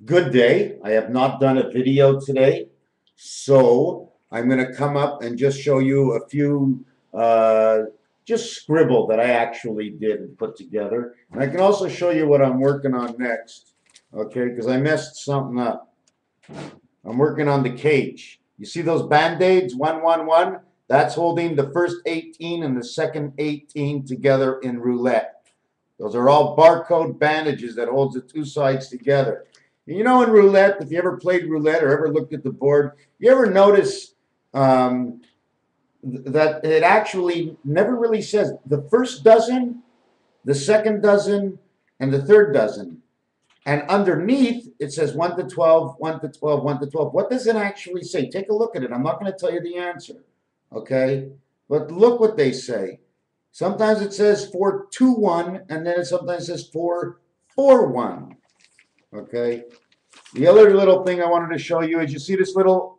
Good day. I have not done a video today, so I'm going to come up and just show you a few just scribble that I actually did and put together. And I can also show you what I'm working on next, okay, because I messed something up. I'm working on the cage. You see those Band-Aids, 111? That's holding the first 18 and the second 18 together in roulette. Those are all barcode bandages that holds the two sides together. You know, in roulette, if you ever played roulette or ever looked at the board, you ever notice that it actually never really says the first dozen, the second dozen, and the third dozen. And underneath, it says 1 to 12, 1 to 12, 1 to 12. What does it actually say? Take a look at it. I'm not going to tell you the answer, okay? But look what they say. Sometimes it says 421, and then it sometimes says 441. Okay. The other little thing I wanted to show you is you see this little,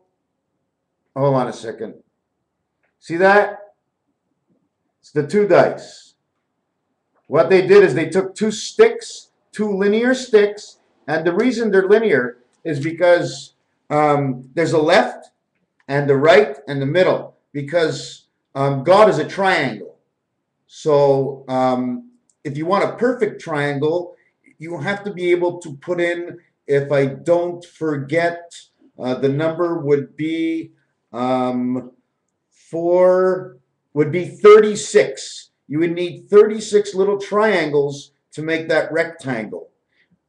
hold on a second. See that? It's the two dice. What they did is they took two sticks, two linear sticks, and the reason they're linear is because there's a left and the right and the middle, because God is a triangle. So if you want a perfect triangle, you have to be able to put in, if I don't forget, the number would be 36. You would need 36 little triangles to make that rectangle,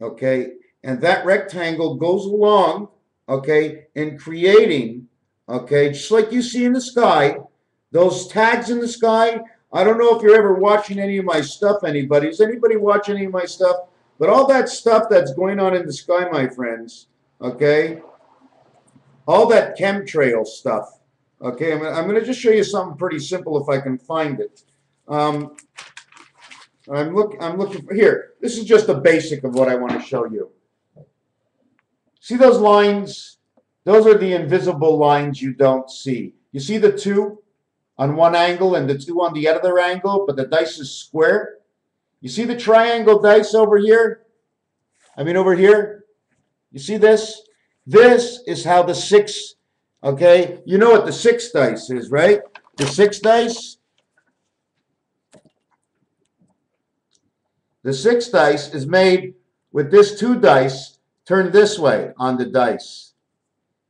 okay? And that rectangle goes along, okay, in creating, okay, just like you see in the sky, those tags in the sky. I don't know if you're ever watching any of my stuff, anybody. Does anybody watch any of my stuff? But all that stuff that's going on in the sky, my friends, okay, all that chemtrail stuff, okay, I'm going to just show you something pretty simple if I can find it. I'm looking for, here, this is just a basic of what I want to show you. See those lines? Those are the invisible lines you don't see. You see the two on one angle and the two on the other angle, but the dice is square? You see the triangle dice over here? I mean over here? You see this? This is how the six, okay? You know what the six dice is, right? The six dice? The six dice is made with this two dice turned this way on the dice,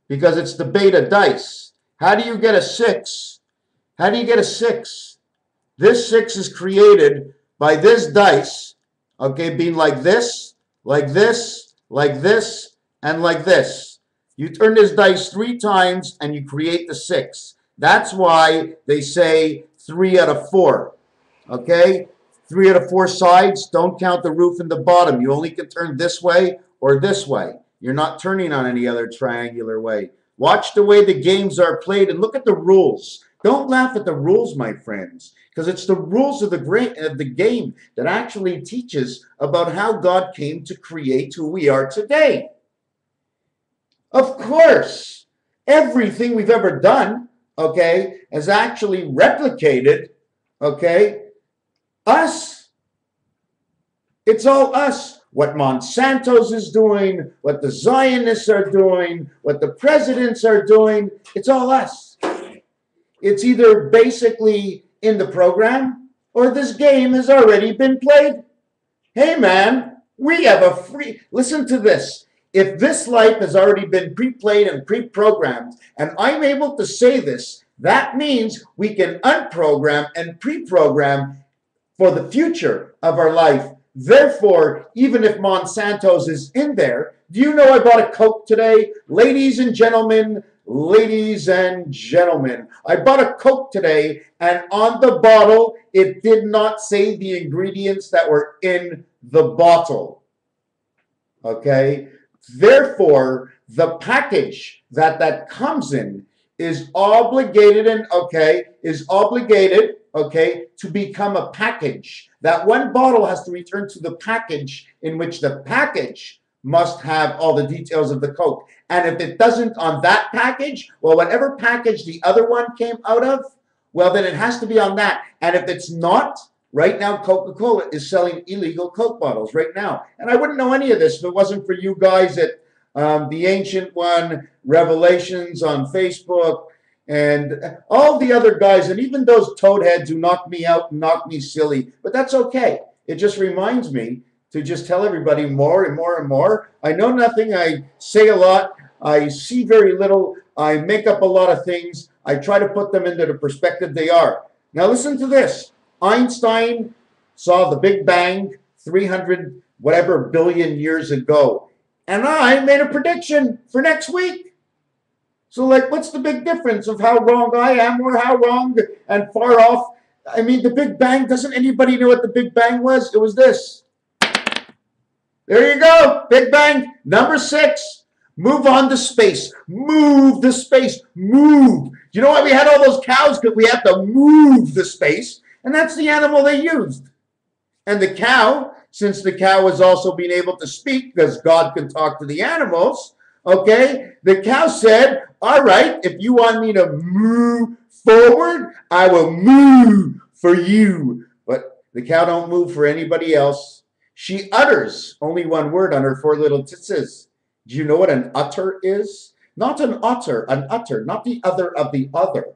because it's the beta dice. How do you get a six? How do you get a six? This six is created by this dice, okay, being like this, like this, like this, and like this. You turn this dice 3 times and you create the 6. That's why they say 3 out of 4, okay? 3 out of 4 sides, don't count the roof and the bottom. You only can turn this way or this way. You're not turning on any other triangular way. Watch the way the games are played and look at the rules. Don't laugh at the rules, my friends, because it's the rules of the game that actually teaches about how God came to create who we are today. Of course, everything we've ever done, okay, has actually replicated, okay, us. It's all us. What Monsanto's is doing, what the Zionists are doing, what the presidents are doing, it's all us. It's either basically in the program or this game has already been played. Hey man, we have a free, listen to this. If this life has already been pre-played and pre-programmed, and I'm able to say this, that means we can unprogram and pre-program for the future of our life. Therefore, even if Monsanto's is in there, do you know I bought a Coke today? Ladies and gentlemen, I bought a Coke today, and on the bottle, it did not say the ingredients that were in the bottle. Okay? Therefore, the package that comes in is obligated to become a package. That one bottle has to return to the package, in which the package must have all the details of the Coke. And if it doesn't on that package, well, whatever package the other one came out of, well, then it has to be on that. And if it's not, right now Coca-Cola is selling illegal Coke bottles right now. And I wouldn't know any of this if it wasn't for you guys at the Ancient One, Revelations on Facebook, and all the other guys, and even those toadheads who knock me out and knock me silly. But that's okay. It just reminds me to just tell everybody more and more and more. I know nothing. I say a lot. I see very little. I make up a lot of things. I try to put them into the perspective they are. Now listen to this. Einstein saw the Big Bang 300 whatever billion years ago. And I made a prediction for next week. So, like, what's the big difference of how wrong I am or how wrong and far off? I mean, the Big Bang, doesn't anybody know what the Big Bang was? It was this. There you go. Big Bang. Number 6. Move on to space. Move the space. Move. You know why we had all those cows? Because we had to move the space. And that's the animal they used. And the cow, since the cow was also being able to speak because God can talk to the animals, okay, the cow said, all right, if you want me to move forward, I will move for you. But the cow don't move for anybody else. She utters only one word on her 4 little titses. Do you know what an utter is? Not an utter, not the other of the other.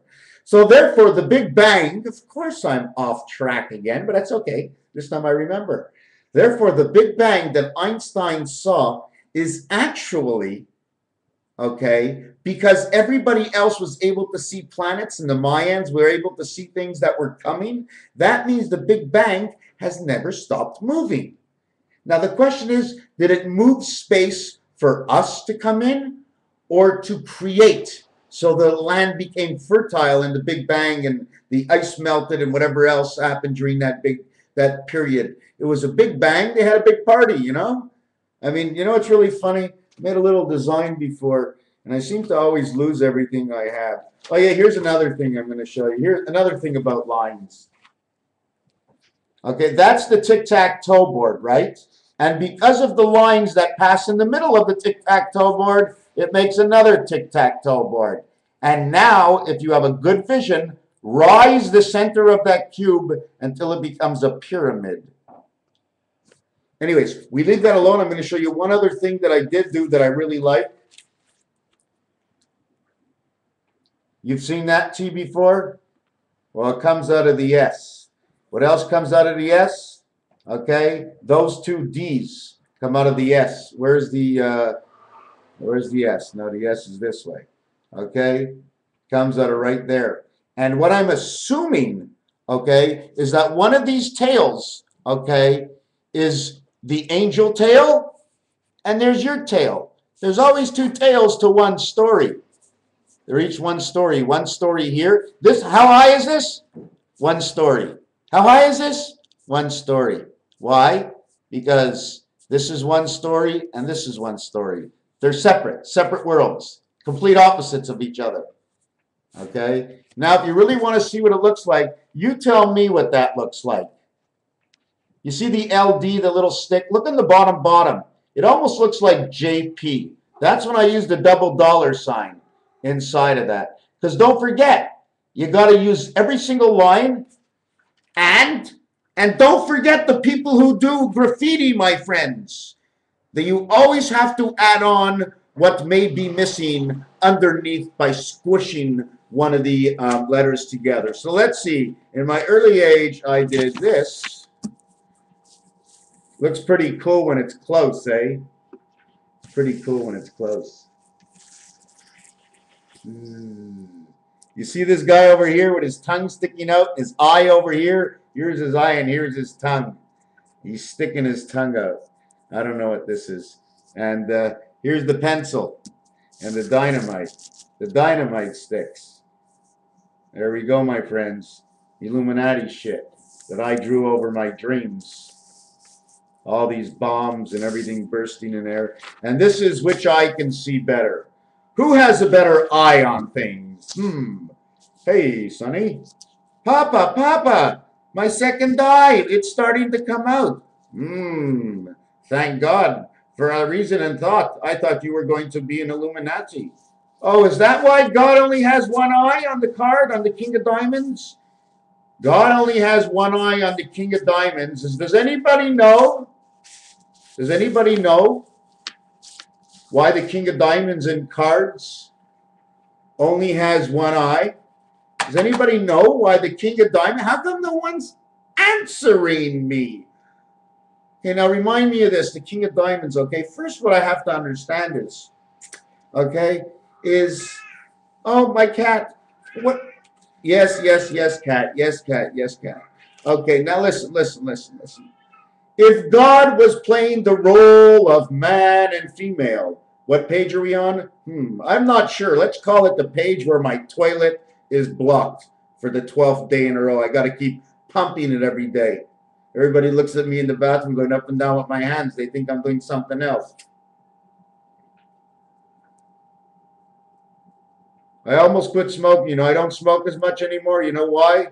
So therefore, the Big Bang, of course I'm off track again, but that's okay. This time I remember. Therefore, the Big Bang that Einstein saw is actually, okay, because everybody else was able to see planets and the Mayans were able to see things that were coming. That means the Big Bang has never stopped moving. Now, the question is, did it move space for us to come in or to create? So the land became fertile in the Big Bang and the ice melted and whatever else happened during that period. It was a Big Bang. They had a big party, you know? I mean, you know what's really funny? I made a little design before, and I seem to always lose everything I have. Oh, yeah, here's another thing I'm going to show you. Here's another thing about lines. Okay, that's the tic-tac-toe board, right? And because of the lines that pass in the middle of the tic-tac-toe board, it makes another tic-tac-toe board. And now, if you have a good vision, rise the center of that cube until it becomes a pyramid. Anyways, we leave that alone. I'm going to show you one other thing that I did do that I really like. You've seen that T before? Well, it comes out of the S. What else comes out of the S? Okay, those 2 D's come out of the S. Where's the S? No, the S is this way. Okay, comes out of right there. And what I'm assuming, okay, is that one of these tails, okay, is the angel tail, and there's your tail. There's always 2 tails to one story. They're each one story. One story here. This, how high is this? 1 story. How high is this? 1 story. Why? Because this is 1 story and this is 1 story. They're separate worlds, complete opposites of each other. Okay? Now, if you really want to see what it looks like, you tell me what that looks like. You see the LD, the little stick? Look in the bottom. It almost looks like JP. That's when I use the double dollar sign inside of that. Because don't forget, you got to use every single line. And don't forget the people who do graffiti, my friends. That you always have to add on what may be missing underneath by squishing one of the letters together. So let's see. In my early age, I did this. Looks pretty cool when it's close, eh? Pretty cool when it's close. You see this guy over here with his tongue sticking out, his eye over here? Here's his eye and here's his tongue. He's sticking his tongue out. I don't know what this is. And here's the pencil and the dynamite. The dynamite sticks. There we go, my friends. Illuminati shit that I drew over my dreams. All these bombs and everything bursting in air. And this is which eye can see better. Who has a better eye on things? Hey, Sonny. Papa, my second eye. It's starting to come out. Thank God. For a reason and thought, I thought you were going to be an Illuminati. Oh, is that why God only has 1 eye on the card, on the King of Diamonds? God only has 1 eye on the King of Diamonds. Does anybody know? Does anybody know why the King of Diamonds in cards only has one eye? Does anybody know why the King of Diamonds? How come no one's answering me? Okay, now remind me of this, the King of Diamonds, okay? First, what I have to understand is, okay, oh, my cat. What? Yes, yes, yes, cat. Yes, cat. Yes, cat. Okay, now listen. If God was playing the role of man and female, what page are we on? I'm not sure. Let's call it the page where my toilet is blocked for the 12th day in a row. I got to keep pumping it every day. Everybody looks at me in the bathroom going up and down with my hands. They think I'm doing something else. I almost quit smoking. You know, I don't smoke as much anymore. You know why?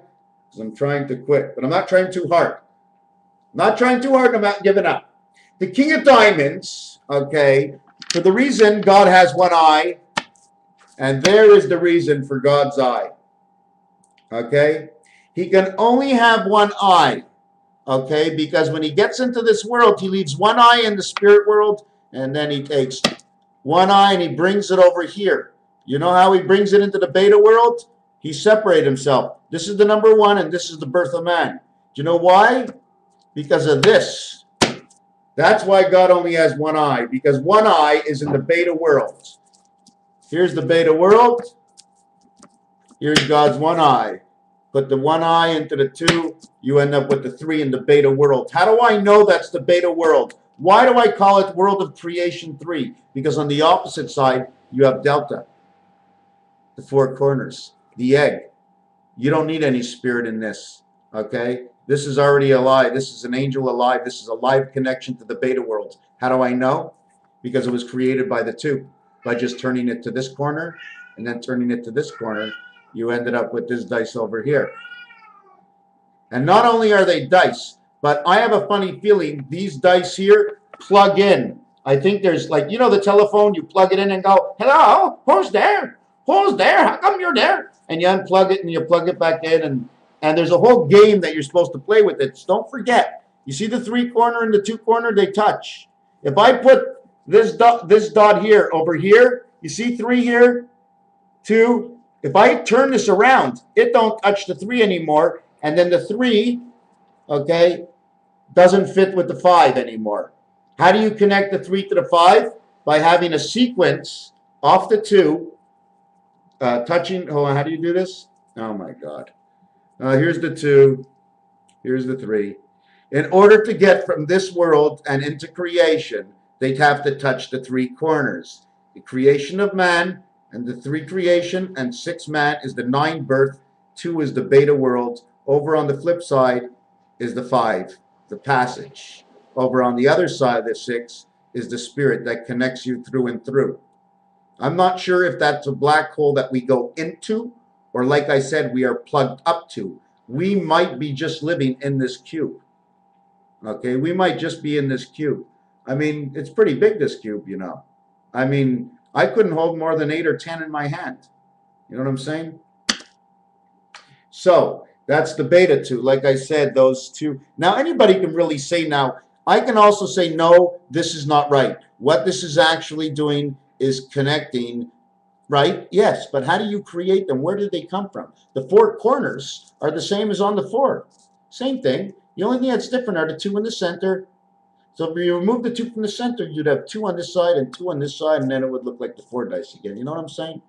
Because I'm trying to quit. But I'm not trying too hard. Not trying too hard. I'm not giving up. The King of Diamonds, okay, for the reason God has one eye, and there is the reason for God's eye. Okay? He can only have one eye. Okay, because when he gets into this world, he leaves one eye in the spirit world, and then he takes one eye and he brings it over here. You know how he brings it into the beta world? He separated himself. This is the number one, and this is the birth of man. Do you know why? Because of this. That's why God only has one eye, because one eye is in the beta world. Here's the beta world. Here's God's one eye. Put the one eye into the two, you end up with the three in the beta world. How do I know that's the beta world? Why do I call it world of creation 3? Because on the opposite side, you have delta, the 4 corners, the egg. You don't need any spirit in this, okay? This is already alive. This is an angel alive. This is a live connection to the beta world. How do I know? Because it was created by the 2. By just turning it to this corner and then turning it to this corner, you ended up with this dice over here. And not only are they dice, but I have a funny feeling these dice here plug in. I think there's, like, you know the telephone, you plug it in and go, hello, who's there? Who's there? How come you're there? And you unplug it and you plug it back in, and there's a whole game that you're supposed to play with it. So don't forget, you see the 3 corner and the 2 corner, they touch. If I put this dot here over here, you see 3 here, 2. If I turn this around, it don't touch the 3 anymore, and then the 3, okay, doesn't fit with the 5 anymore. How do you connect the 3 to the 5? By having a sequence off the 2, touching, hold on, how do you do this? Oh my God. Here's the 2, here's the 3. In order to get from this world and into creation, they'd have to touch the 3 corners. The creation of man, and the 3 creation, and 6 man is the 9 birth, 2 is the beta world. Over on the flip side is the 5, the passage. Over on the other side of the 6 is the spirit that connects you through and through. I'm not sure if that's a black hole that we go into, or like I said, we are plugged up to. We might be just living in this cube. Okay, we might just be in this cube. I mean, it's pretty big, this cube, you know. I mean, I couldn't hold more than 8 or 10 in my hand. You know what I'm saying? So, that's the beta 2. Like I said, those 2. Now, anybody can really say now, I can also say, no, this is not right. What this is actually doing is connecting, right? Yes, but how do you create them? Where did they come from? The 4 corners are the same as on the 4. Same thing. The only thing that's different are the 2 in the center. So if you remove the 2 from the center, you'd have 2 on this side and 2 on this side, and then it would look like the 4 dice again. You know what I'm saying?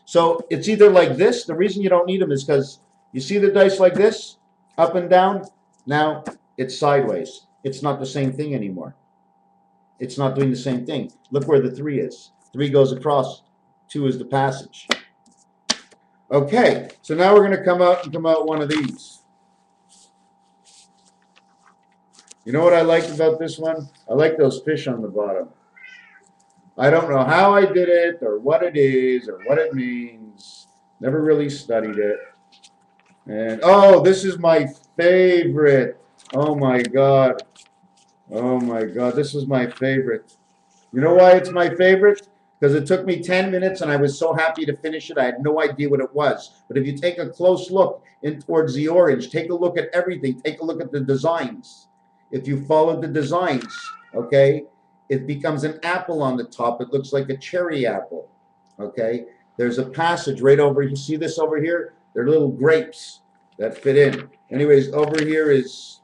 So it's either like this. The reason you don't need them is because you see the dice like this, up and down. Now it's sideways. It's not the same thing anymore. It's not doing the same thing. Look where the 3 is. 3 goes across. 2 is the passage. Okay, so now we're going to come out one of these. You know what I like about this one? I like those fish on the bottom. I don't know how I did it, or what it is, or what it means. Never really studied it. And, oh, this is my favorite. Oh, my God. Oh, my God. This was my favorite. You know why it's my favorite? Because it took me 10 minutes, and I was so happy to finish it. I had no idea what it was. But if you take a close look in towards the orange, take a look at everything. Take a look at the designs. If you follow the designs, okay, it becomes an apple on the top. It looks like a cherry apple. Okay? There's a passage right over, you see this over here? They're little grapes that fit in. Anyways, over here is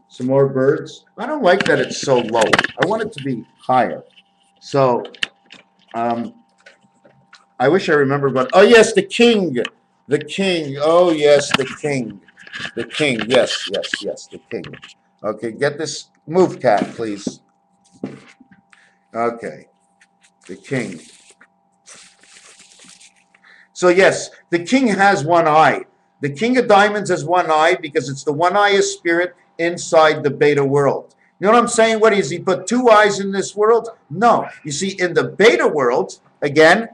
some more birds. I don't like that it's so low. I want it to be higher. So, I wish I remembered what. Oh, yes, the king. The king. Oh, yes, the king. The king. Yes, yes, yes, the king. Okay, get this. Move, cat, please. Okay, the king. So, yes, the king has one eye. The king of diamonds has one eye because it's the one eye of spirit inside the beta world. You know what I'm saying? What is he put two eyes in this world? No. You see, in the beta world, again,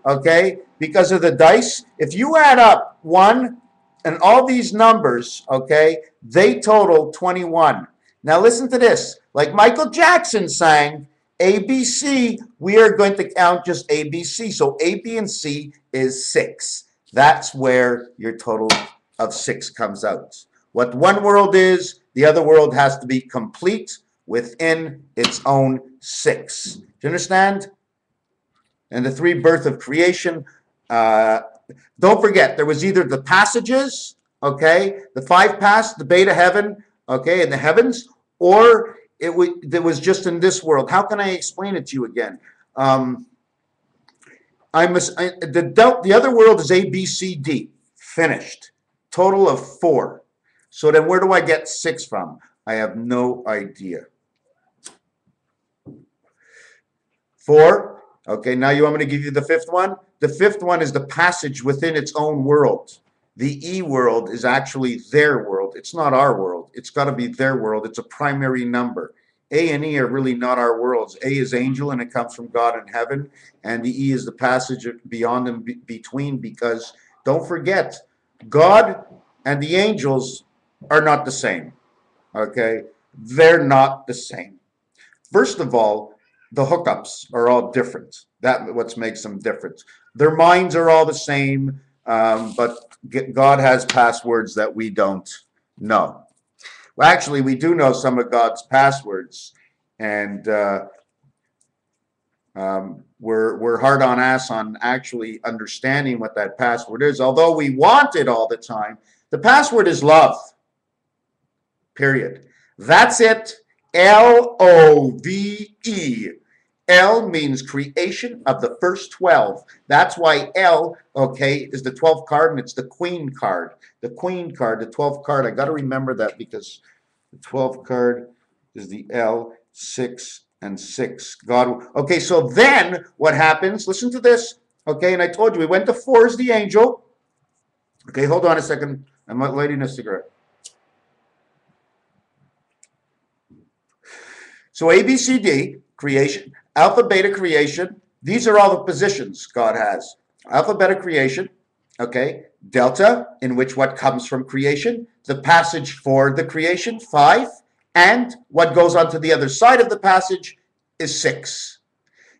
okay, because of the dice, if you add up 1 and all these numbers, okay, they total 21. Now listen to this. Like Michael Jackson sang, ABC, we are going to count just ABC. So A, B, and C is 6. That's where your total of 6 comes out. What one world is, the other world has to be complete within its own 6. Do you understand? And the 3 birth of creation. Don't forget, there was either the passages, okay, the 5 pass, the beta heaven, okay, in the heavens, or it was just in this world. How can I explain it to you again? The other world is A, B, C, D. Finished. Total of 4. So then where do I get 6 from? I have no idea. 4. Okay, now you want me to give you the 5th one? The 5th one is the passage within its own world. The E world is actually their world. It's not our world. It's got to be their world. It's a primary number. A and E are really not our worlds. A is angel, and it comes from God in heaven. And the E is the passage beyond and between, because don't forget, God and the angels are not the same. Okay? They're not the same. First of all, the hookups are all different. That's what makes them different. Their minds are all the same, but God has passwords that we don't know. Well, actually, we do know some of God's passwords, and we're hard on ass on actually understanding what that password is. Although we want it all the time, the password is love. Period. That's it. L-O-V-E. L means creation of the first 12. That's why L, okay, is the 12th card, and it's the queen card. The queen card, the 12th card, I got to remember that because the 12th card is the L, 6 and 6. God. Okay, so then what happens? Listen to this. Okay, and I told you we went to 4 as the angel. Okay, hold on a second. I'm lighting a cigarette. So A, B, C, D, creation. Alpha, beta, creation. These are all the positions God has. Alpha, beta, creation. Okay. Delta, in which what comes from creation. The passage for the creation, 5. And what goes on to the other side of the passage is 6.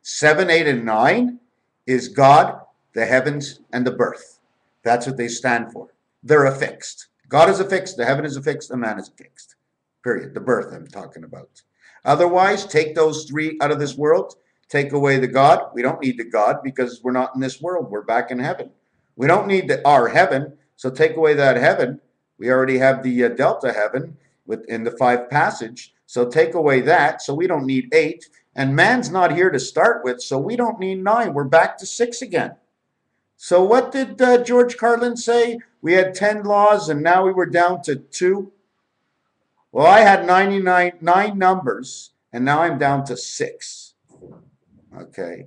7, 8, and 9 is God, the heavens, and the birth. That's what they stand for. They're affixed. God is affixed, the heaven is affixed, the man is affixed. Period. The birth I'm talking about. Otherwise, take those 3 out of this world, take away the God. We don't need the God because we're not in this world. We're back in heaven. We don't need our heaven, so take away that heaven. We already have the delta heaven within the 5 passage, so take away that, so we don't need 8. And man's not here to start with, so we don't need 9. We're back to 6 again. So what did George Carlin say? We had 10 laws, and now we were down to 2. Well, I had 9 numbers, and now I'm down to 6. Okay.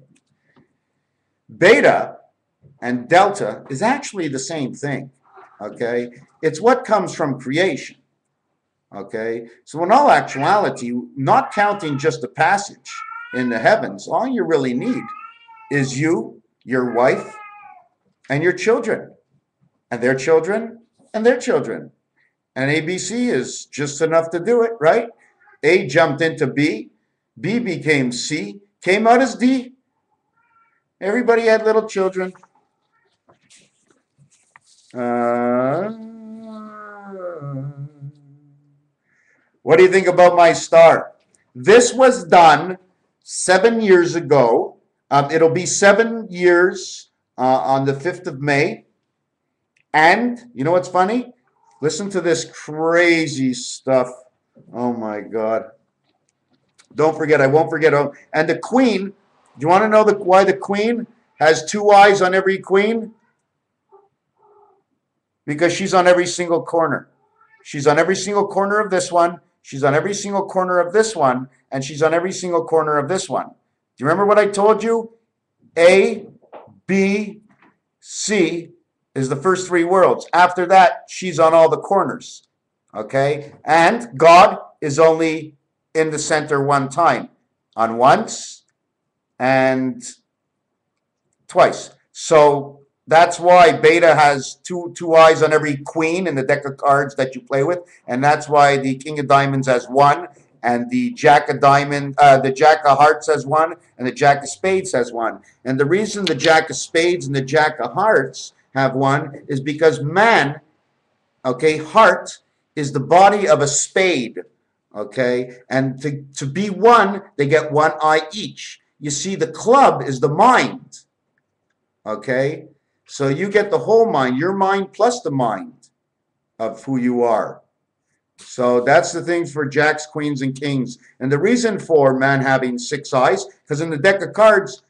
Beta and delta is actually the same thing. Okay. It's what comes from creation. Okay. So in all actuality, not counting just the passage in the heavens, all you really need is you, your wife, and your children, and their children, and their children. And ABC is just enough to do it, right? A jumped into B. B became C. Came out as D. Everybody had little children. What do you think about my star? This was done 7 years ago. It'll be 7 years on the 5th of May. And you know what's funny? Listen to this crazy stuff. Oh my God. Don't forget, I won't forget. Oh, and the queen, do you want to know why the queen has 2 eyes on every queen? Because she's on every single corner. She's on every single corner of this one. She's on every single corner of this one. And she's on every single corner of this one. Do you remember what I told you? A, B, C is the first 3 worlds. After that, she's on all the corners. Okay? And God is only in the center one time. On once and twice. So that's why Beta has two eyes on every queen in the deck of cards that you play with, and that's why the King of Diamonds has 1, and the Jack of the Jack of Hearts has 1, and the Jack of Spades has 1. And the reason the Jack of Spades and the Jack of Hearts have 1 is because man, okay, heart is the body of a spade, okay, and to be 1, they get 1 eye each. You see, the club is the mind, okay. So you get the whole mind, your mind plus the mind of who you are. So that's the things for jacks, queens, and kings. And the reason for man having 6 eyes, because in the deck of cards,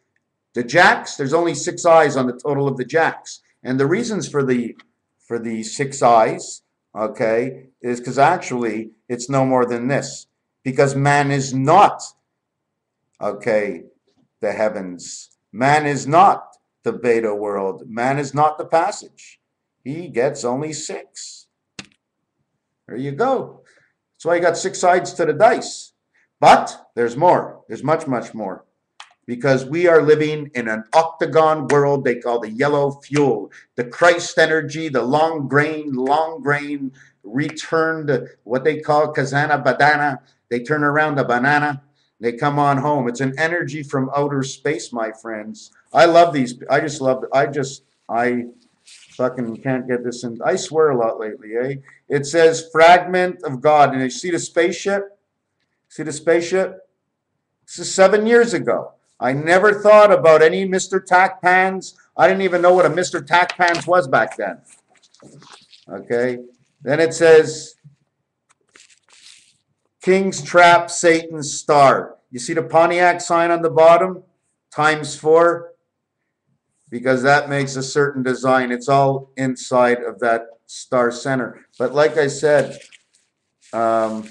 the jacks, there's only 6 eyes on the total of the jacks. And the reasons for the 6 eyes, okay, is because actually it's no more than this. Because man is not, okay, the heavens. Man is not the beta world. Man is not the passage. He gets only 6. There you go. That's why you got 6 sides to the dice. But there's more. There's much, much more. Because we are living in an octagon world they call the yellow fuel. The Christ energy, the long grain returned, what they call Kazana Badana. They turn around the banana. They come on home. It's an energy from outer space, my friends. I love these. I just love it. I fucking can't get this in. I swear a lot lately, eh? It says fragment of God. And you see the spaceship? See the spaceship? This is 7 years ago. I never thought about any MrTacpans. I didn't even know what a MrTacpans was back then. Okay? Then it says King's Trap, Satan's Star. You see the Pontiac sign on the bottom? ×4. Because that makes a certain design. It's all inside of that star center. But like I said, all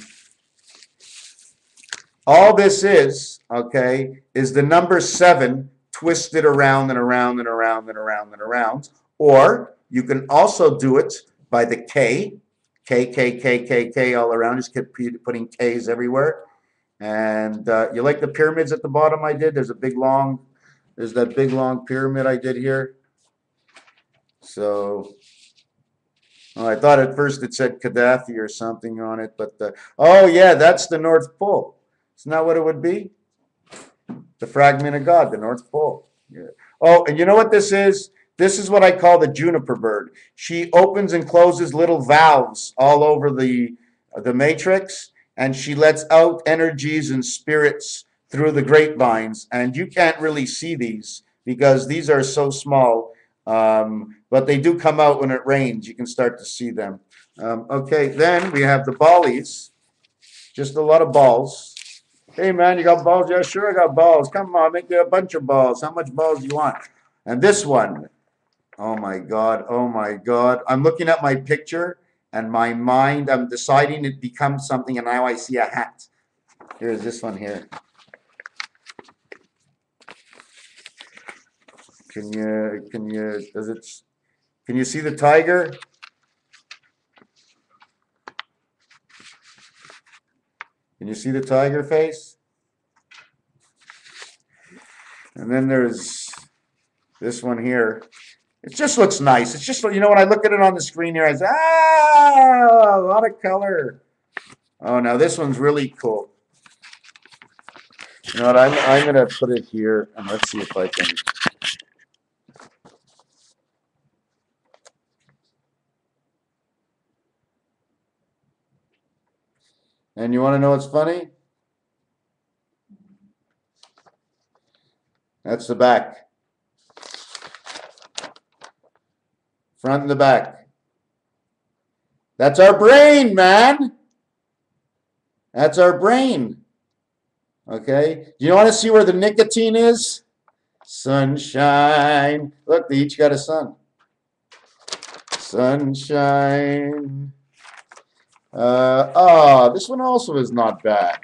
this is, okay, is the number 7 twisted around and around and around and around and around. Or you can also do it by the K. K all around. Just keep putting K's everywhere. And you like the pyramids at the bottom I did? There's that big long pyramid I did here. So I thought at first it said Gaddafi or something on it, but oh yeah, that's the North Pole. Isn't that what it would be? The fragment of God, the North Pole. Yeah. Oh, and you know what this is? This is what I call the juniper bird. She opens and closes little valves all over the matrix, and she lets out energies and spirits through the grapevines. And you can't really see these because these are so small, but they do come out when it rains. You can start to see them. Okay, then we have the ballies. Just a lot of balls. Hey, man, you got balls? Yeah, sure, I got balls. Come on, make you a bunch of balls. How much balls do you want? And this one, oh, my God, oh, my God. I'm looking at my picture, and my mind, I'm deciding it becomes something, and now I see a hat. Here's this one here. Can you see the tiger? Can you see the tiger face? And then there's this one here. It just looks nice. It's just, you know, when I look at it on the screen here, I say, ah, a lot of color. Oh, now this one's really cool. You know what, I'm going to put it here, and let's see if I can. And you want to know what's funny? That's the back. Front and the back. That's our brain, man. That's our brain. Okay? Do you want to see where the nicotine is? Sunshine. Look, they each got a sun. Sunshine. This one also is not bad.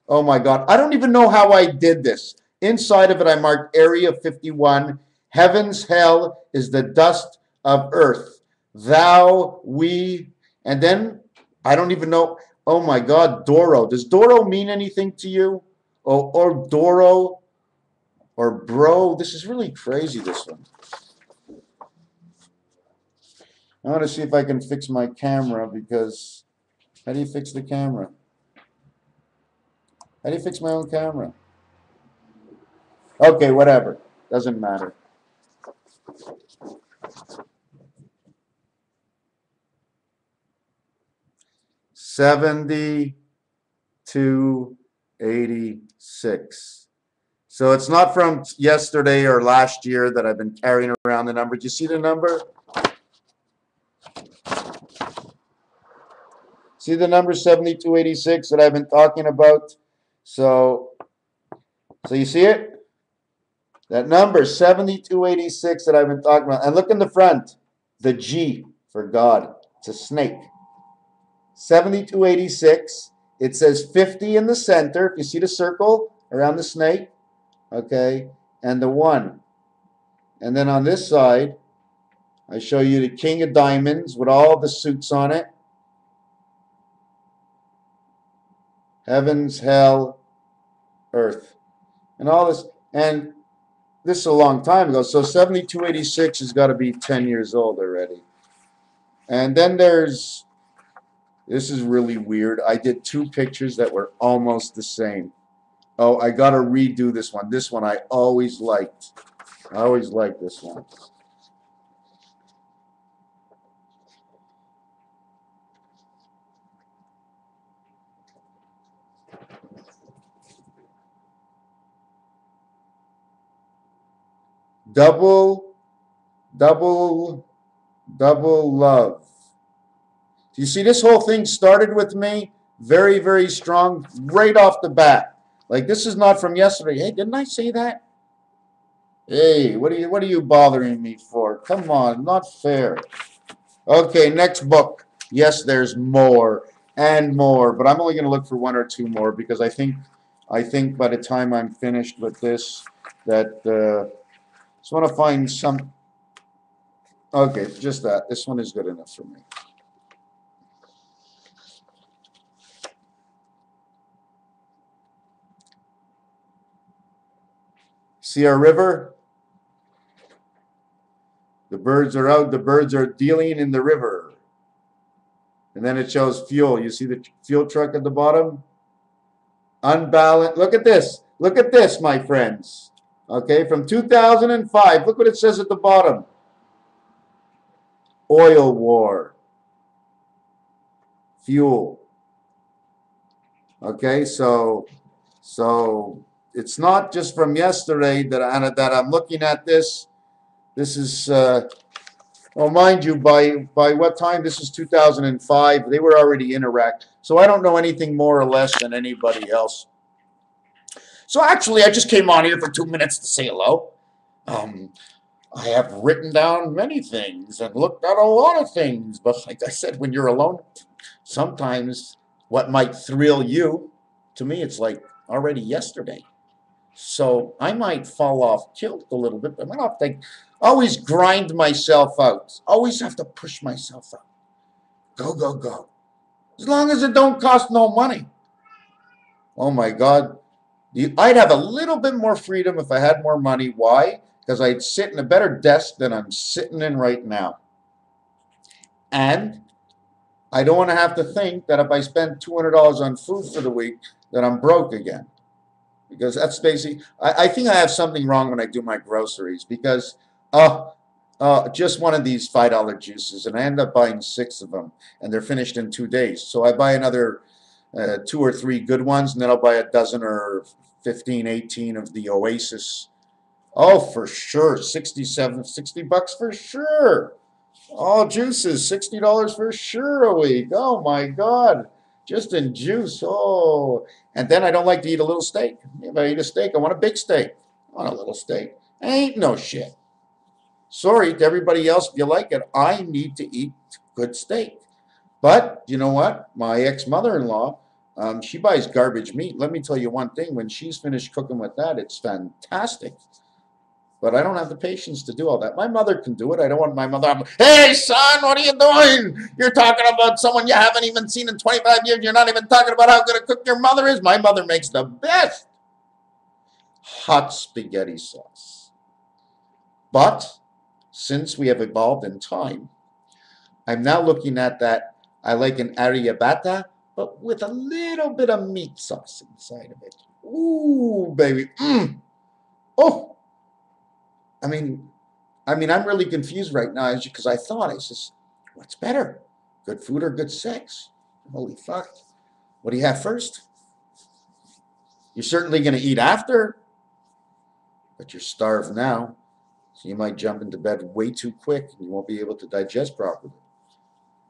Oh my God. I don't even know how I did this. Inside of it, I marked Area 51. Heaven's hell is the dust of earth. Thou, we, and then I don't even know. Oh my God, Doro. Does Doro mean anything to you? Or Doro or bro? This is really crazy, this one. I want to see if I can fix my camera because how do you fix the camera? How do you fix my own camera? Okay, whatever. Doesn't matter. $72.86. So it's not from yesterday or last year that I've been carrying around the number. Do you see the number? See the number 7286 that I've been talking about? So you see it? That number 7286 that I've been talking about. And look in the front. The G for God. It's a snake. 7286. It says 50 in the center. If you see the circle around the snake. Okay. And the 1. And then on this side, I show you the King of Diamonds with all the suits on it. Heavens, hell, earth. And all this. And this is a long time ago. So 7286 has got to be 10 years old already. And then there's, this is really weird. I did 2 pictures that were almost the same. Oh, I got to redo this one. This one I always liked. I always liked this one. Double love. Do you see this whole thing started with me? Very, very strong right off the bat. Like this is not from yesterday. Hey, didn't I say that? Hey, what are you bothering me for? Come on, not fair. Okay, next book. Yes, there's more and more, but I'm only going to look for 1 or 2 more because I think by the time I'm finished with this that just want to find some. Okay, just that. This one is good enough for me. See our river? The birds are out. The birds are dealing in the river. And then it shows fuel. You see the fuel truck at the bottom? Unbalanced. Look at this. Look at this, my friends. Okay, from 2005. Look what it says at the bottom. Oil war. Fuel. Okay, so it's not just from yesterday that I'm looking at this. This is, well, mind you, by what time? This is 2005. They were already in Iraq. So I don't know anything more or less than anybody else. So actually, I just came on here for 2 minutes to say hello. I have written down many things and looked at a lot of things. But like I said, when you're alone, sometimes what might thrill you, to me, it's like already yesterday. So I might fall off kilt a little bit, but I'm not think. Always grind myself out. Always have to push myself out. Go, go, go. As long as it don't cost no money. Oh my God. I'd have a little bit more freedom if I had more money. Why? Because I'd sit in a better desk than I'm sitting in right now. And I don't want to have to think that if I spend $200 on food for the week, that I'm broke again. Because that's basically, I think I have something wrong when I do my groceries. Because just one of these $5 juices, and I end up buying 6 of them, and they're finished in 2 days. So I buy another 2 or 3 good ones, and then I'll buy a dozen or 15, 18 of the Oasis Oh, for sure. 67, 60 bucks for sure. All juices, $60 for sure a week. Oh my God. Just in juice. Oh. And then I don't like to eat a little steak. If I eat a steak, I want a big steak. I want a little steak. Ain't no shit. Sorry to everybody else if you like it. I need to eat good steak. But you know what? My ex-mother-in-law, she buys garbage meat. Let me tell you one thing. When she's finished cooking with that, it's fantastic. But I don't have the patience to do all that. My mother can do it. I don't want my mother. Hey, son, what are you doing? You're talking about someone you haven't even seen in 25 years. You're not even talking about how good a cook your mother is. My mother makes the best hot spaghetti sauce. But since we have evolved in time, I'm now looking at that. I like an arrabbiata, but with a little bit of meat sauce inside of it. Ooh, baby. Oh. I mean, I'm really confused right now because I says, what's better? Good food or good sex? Holy fuck. What do you have first? You're certainly going to eat after, but you're starved now. So you might jump into bed way too quick and you won't be able to digest properly.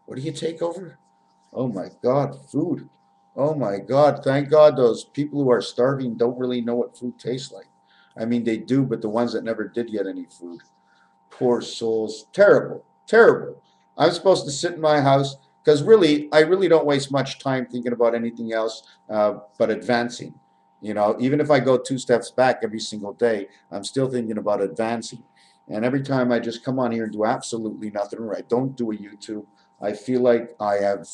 What do you take over? Oh my God, food. Oh my God, thank God those people who are starving don't really know what food tastes like. I mean, they do, but the ones that never did get any food. Poor souls. Terrible. Terrible. I'm supposed to sit in my house because really, I really don't waste much time thinking about anything else but advancing. You know, even if I go 2 steps back every single day, I'm still thinking about advancing. And every time I just come on here and do absolutely nothing, or I don't do a YouTube, I feel like I have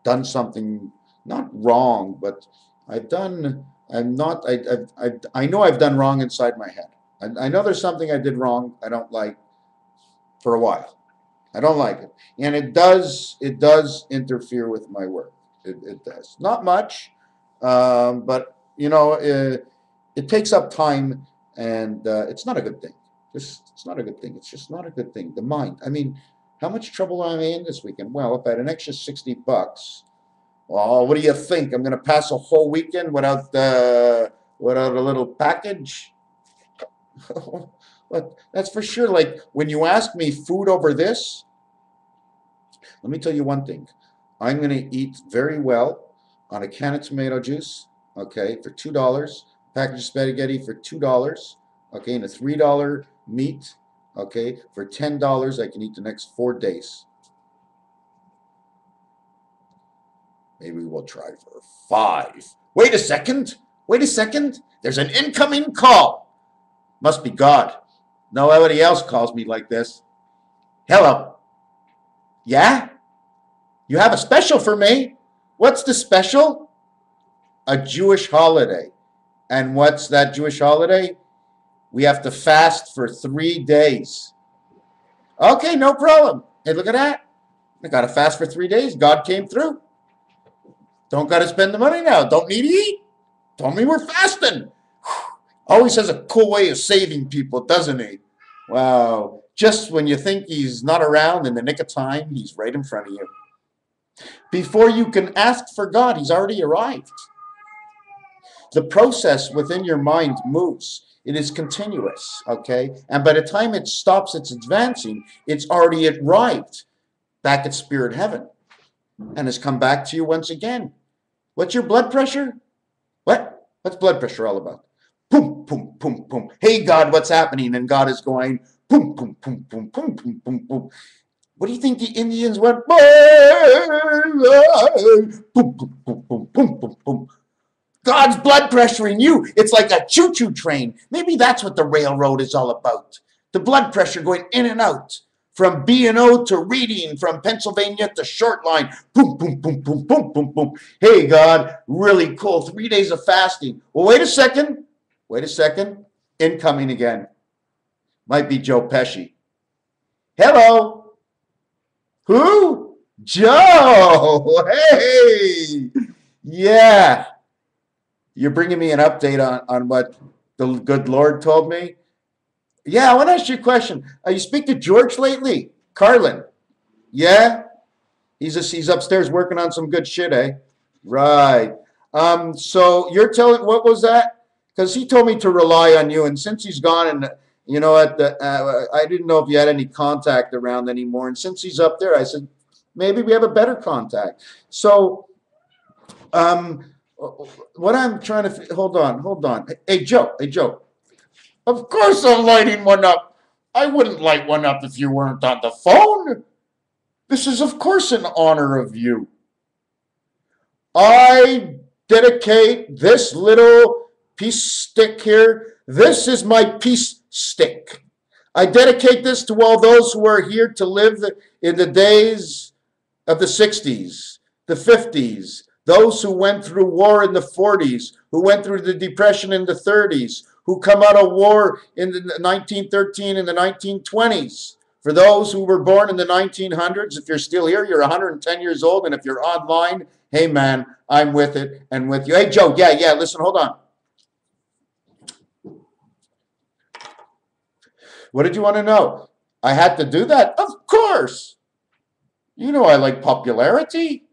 done something not wrong, but I've done. I'm not. I know I've done wrong inside my head. I know there's something I did wrong. I don't like for a while. I don't like it, and it does interfere with my work. It does. Not much, but you know, it takes up time, and it's not a good thing. It's not a good thing. It's just not a good thing. The mind. I mean, how much trouble am I in this weekend? Well, if I had an extra 60 bucks. Oh, what do you think? I'm going to pass a whole weekend without a little package? But that's for sure. Like when you ask me food over this, let me tell you one thing. I'm going to eat very well on a can of tomato juice, okay, for $2, package of spaghetti for $2, okay, and a $3 meat, okay, for $10. I can eat the next 4 days. Maybe we'll try for 5. Wait a second. Wait a second. There's an incoming call. Must be God. Nobody else calls me like this. Hello. Yeah? You have a special for me? What's the special? A Jewish holiday. And what's that Jewish holiday? We have to fast for 3 days. Okay, no problem. Hey, look at that. I got to fast for 3 days. God came through. Don't got to spend the money now. Don't need to eat. Told me we're fasting. Always has a cool way of saving people, doesn't he? Wow. Just when you think he's not around in the nick of time, he's right in front of you. Before you can ask for God, he's already arrived. The process within your mind moves. It is continuous, okay? And by the time it stops its advancing, it's already arrived back at spirit heaven and has come back to you once again. What's your blood pressure? What? What's blood pressure all about? Boom, boom, boom, boom. Hey, God, what's happening? And God is going, boom, boom, boom, boom, boom, boom, boom, boom. What do you think the Indians went? Boom, boom, boom, boom, boom, boom, boom. God's blood pressure in you. It's like a choo-choo train. Maybe that's what the railroad is all about. The blood pressure going in and out. From B&O to Reading, from Pennsylvania to Short Line. Boom, boom, boom, boom, boom, boom, boom. Hey, God, really cool. 3 days of fasting. Well, wait a second. Wait a second. Incoming again. Might be Joe Pesci. Hello. Who? Joe. Hey. Yeah. You're bringing me an update on what the good Lord told me? Yeah, I want to ask you a question. You speak to George lately? Carlin. Yeah? He's upstairs working on some good shit, eh? Right. So you're telling, what was that? Because he told me to rely on you, and since he's gone you know, I didn't know if you had any contact around anymore. And since he's up there, I said, maybe we have a better contact. So what I'm trying to, hold on. Hey, Joe. Of course I'm lighting one up. I wouldn't light one up if you weren't on the phone. This is, of course, in honor of you. I dedicate this little peace stick here. This is my peace stick. I dedicate this to all those who are here to live in the days of the 60s, the 50s, those who went through war in the 40s, who went through the Depression in the 30s, who come out of war in the 1913 and the 1920s. For those who were born in the 1900s, if you're still here, you're 110 years old, and if you're online, hey man, I'm with it and with you. Hey Joe, yeah, listen, hold on. What did you want to know? I had to do that? Of course. You know I like popularity,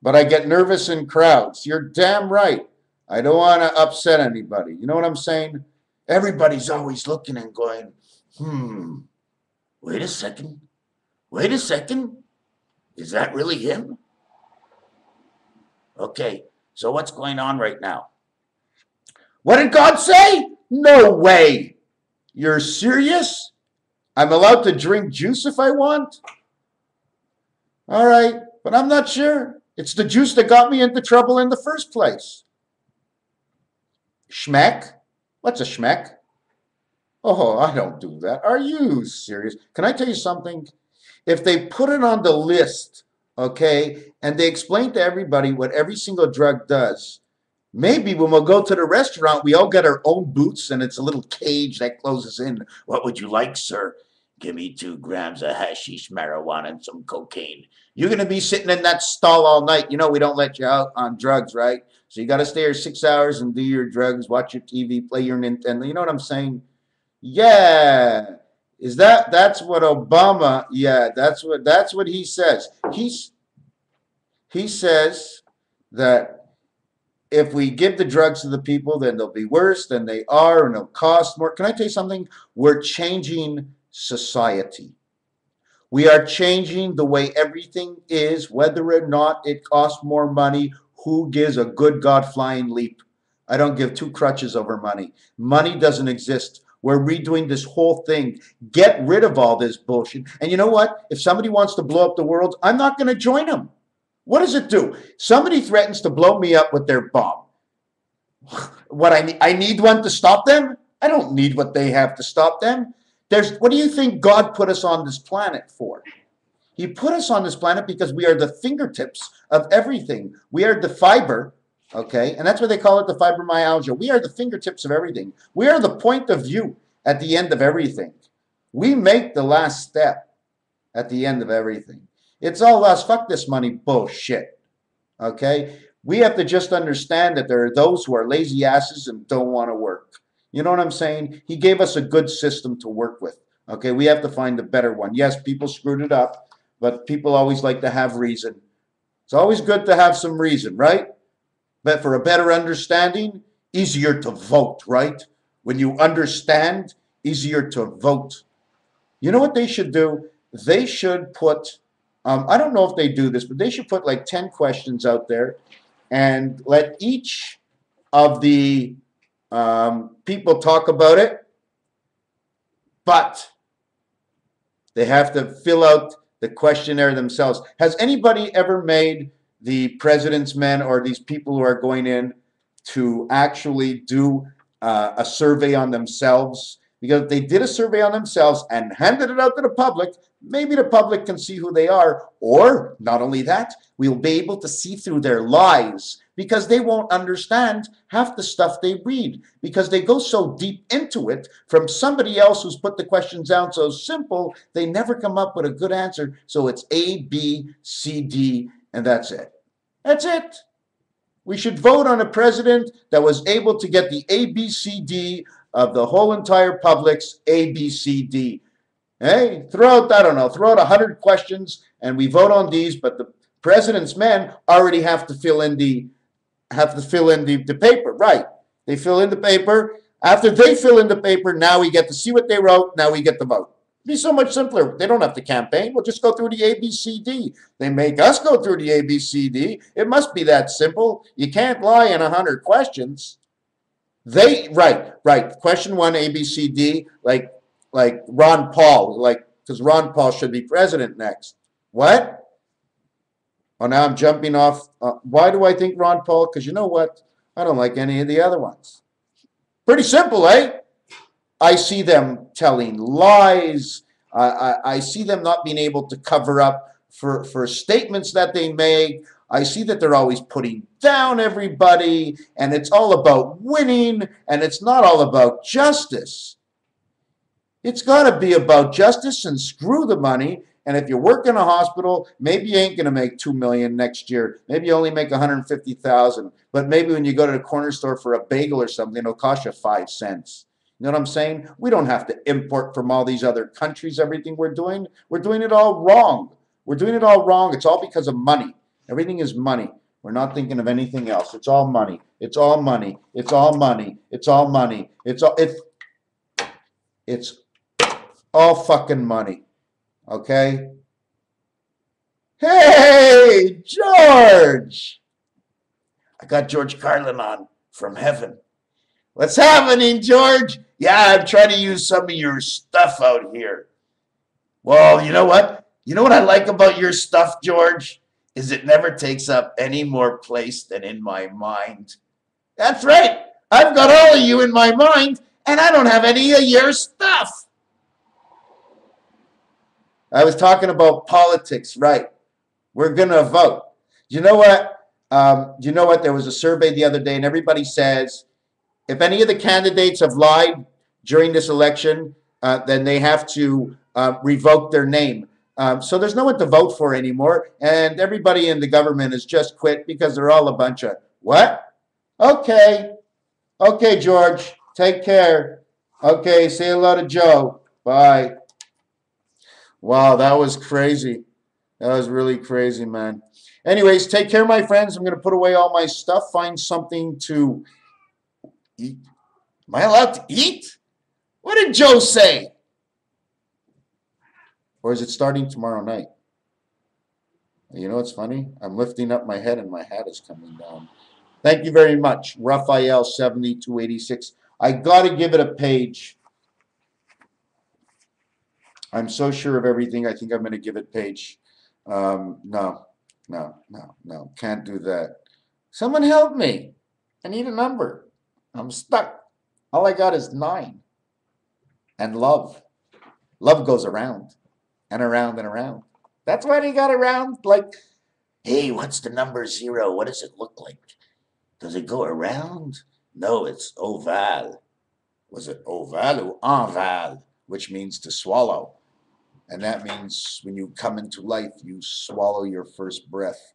but I get nervous in crowds. You're damn right. I don't want to upset anybody. You know what I'm saying? Everybody's always looking and going, wait a second. Is that really him? Okay, so what's going on right now? What did God say? No way. You're serious? I'm allowed to drink juice if I want? All right, but I'm not sure. It's the juice that got me into trouble in the first place. Schmeck? What's a schmeck? Oh, I don't do that. Are you serious? Can I tell you something? If they put it on the list, okay, and they explain to everybody what every single drug does, maybe when we'll go to the restaurant, we all get our own boots and it's a little cage that closes in. What would you like, sir? Give me 2 grams of hashish, marijuana, and some cocaine. You're going to be sitting in that stall all night. You know we don't let you out on drugs, right? So you got to stay here 6 hours and do your drugs, watch your TV, play your Nintendo. You know what I'm saying? Yeah. That's what Obama, yeah, that's what he says. He says that if we give the drugs to the people, then they'll be worse than they are and they'll cost more. Can I tell you something? We're changing society. We are changing the way everything is, whether or not it costs more money. Who gives a good God flying leap? I don't give 2 crutches over money. Money doesn't exist. We're redoing this whole thing. Get rid of all this bullshit. And you know what? If somebody wants to blow up the world, I'm not going to join them. What does it do? Somebody threatens to blow me up with their bomb. What I need one to stop them? I don't need what they have to stop them. What do you think God put us on this planet for? He put us on this planet because we are the fingertips of everything. We are the fiber, okay? And that's what they call it, the fibromyalgia. We are the fingertips of everything. We are the point of view at the end of everything. We make the last step at the end of everything. It's all us. Fuck this money bullshit, okay? We have to just understand that there are those who are lazy asses and don't want to work. You know what I'm saying? He gave us a good system to work with, okay? We have to find a better one. Yes, people screwed it up, but people always like to have reason. It's always good to have some reason, right? But for a better understanding, easier to vote, right? When you understand, easier to vote. You know what they should do? They should put, I don't know if they do this, but they should put like 10 questions out there and let each of the people talk about it, but they have to fill out the questionnaire themselves. Has anybody ever made the president's men or these people who are going in to actually do a survey on themselves? Because if they did a survey on themselves and handed it out to the public, maybe the public can see who they are. Or, not only that, we'll be able to see through their lies because they won't understand half the stuff they read because they go so deep into it from somebody else who's put the questions down so simple, they never come up with a good answer. So it's A, B, C, D, and that's it. That's it. We should vote on a president that was able to get the A, B, C, D of the whole entire public's A, B, C, D. Hey, throw out, I don't know, throw out 100 questions and we vote on these, but the president's men already have to fill in the paper, right? They fill in the paper. After they fill in the paper, now we get to see what they wrote. Now we get to vote. It'd be so much simpler. They don't have to campaign. We'll just go through the ABCD. They make us go through the ABCD. It must be that simple. You can't lie in 100 questions. Right. Question 1, ABCD, like Ron Paul, because Ron Paul should be president next. What? Oh, now I'm jumping off. Why do I think Ron Paul? Because you know what? I don't like any of the other ones. Pretty simple, eh? I see them telling lies. I see them not being able to cover up for statements that they make. I see that they're always putting down everybody, and it's all about winning, and it's not all about justice. It's got to be about justice and screw the money. And if you work in a hospital, maybe you ain't going to make $2 million next year. Maybe you only make $150,000. But maybe when you go to the corner store for a bagel or something, it'll cost you 5 cents. You know what I'm saying? We don't have to import from all these other countries everything we're doing. We're doing it all wrong. We're doing it all wrong. It's all because of money. Everything is money. We're not thinking of anything else. It's all money. It's all money. It's all money. It's all money. It's all fucking money. Okay? Hey, George! I got George Carlin on from heaven. What's happening, George? Yeah, I'm trying to use some of your stuff out here. Well, you know what? You know what I like about your stuff, George? Is it never takes up any more place than in my mind. That's right. I've got all of you in my mind, and I don't have any of your stuff. I was talking about politics, right? We're going to vote. You know what? There was a survey the other day, and everybody says if any of the candidates have lied during this election, then they have to revoke their name. So there's no one to vote for anymore, and everybody in the government has just quit because they're all a bunch of, what? Okay. Okay, George. Take care. Okay, say hello to Joe. Bye. Wow, that was crazy. That was really crazy, man. Anyways, take care, my friends. I'm going to put away all my stuff, find something to eat. Am I allowed to eat? What did Joe say? Or is it starting tomorrow night? You know what's funny? I'm lifting up my head and my hat is coming down. Thank you very much, Raphael 7286. I got to give it a page. I'm so sure of everything. I think I'm going to give it page. No. Can't do that. Someone help me. I need a number. I'm stuck. All I got is 9. And love. Love goes around and around and around. That's why they got around like, hey, what's the number 0? What does it look like? Does it go around? No, it's oval. Was it oval or enval, which means to swallow. And that means when you come into life, you swallow your first breath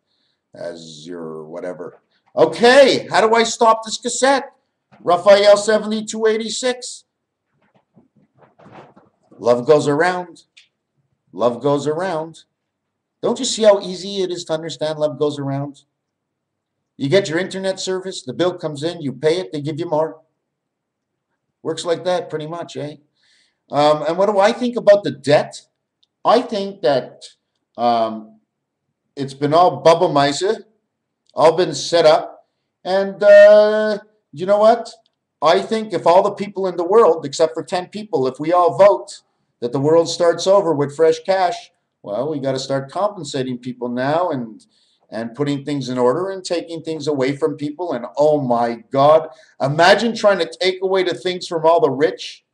as your whatever. Okay, how do I stop this cassette? Raphael 7286. Love goes around. Love goes around. Don't you see how easy it is to understand love goes around? You get your internet service, the bill comes in, you pay it, they give you more. Works like that pretty much, eh? And what do I think about the debt? I think that it's been all bubble mice, all been set up. And you know what? I think if all the people in the world, except for 10 people, if we all vote that the world starts over with fresh cash, well, we got to start compensating people now and putting things in order and taking things away from people. And oh my God, imagine trying to take away the things from all the rich.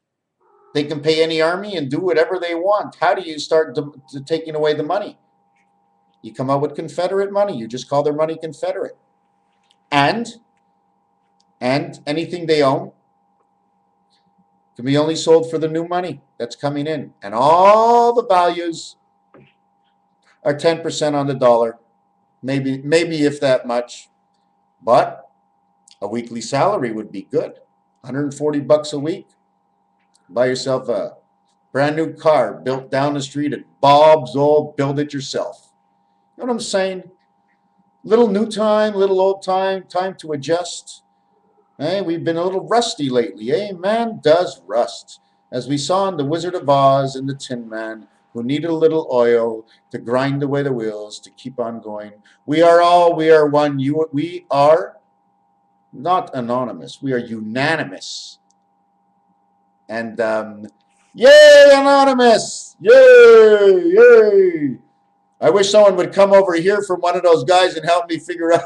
They can pay any army and do whatever they want. How do you start taking away the money? You come out with Confederate money. You just call their money Confederate. And anything they own can be only sold for the new money that's coming in. And all the values are 10% on the dollar. Maybe if that much. But a weekly salary would be good. $140 a week. Buy yourself a brand new car built down the street at Bob's Old Build It Yourself. You know what I'm saying? Little new time, little old time, time to adjust. Hey, we've been a little rusty lately. Eh? Man does rust. As we saw in The Wizard of Oz and the Tin Man, who needed a little oil to grind away the wheels to keep on going. We are all, we are one. We are not anonymous. We are unanimous. And yay, anonymous! Yay, yay! I wish someone would come over here from one of those guys and help me figure out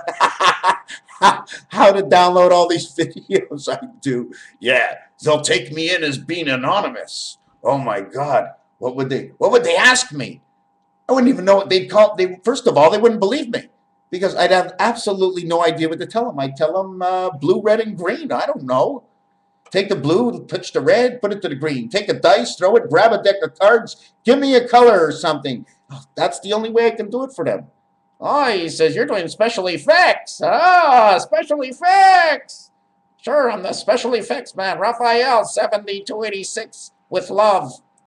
how to download all these videos I do. Yeah, they'll take me in as being anonymous. Oh my God, what would they ask me? I wouldn't even know what they'd call. First of all, they wouldn't believe me because I'd have absolutely no idea what to tell them. I'd tell them blue, red, and green. I don't know. Take the blue, touch the red, put it to the green. Take a dice, throw it, grab a deck of cards, give me a color or something. That's the only way I can do it for them. Oh, he says, you're doing special effects. Ah, special effects. Sure, I'm the special effects man, Raphael, 7286, with love.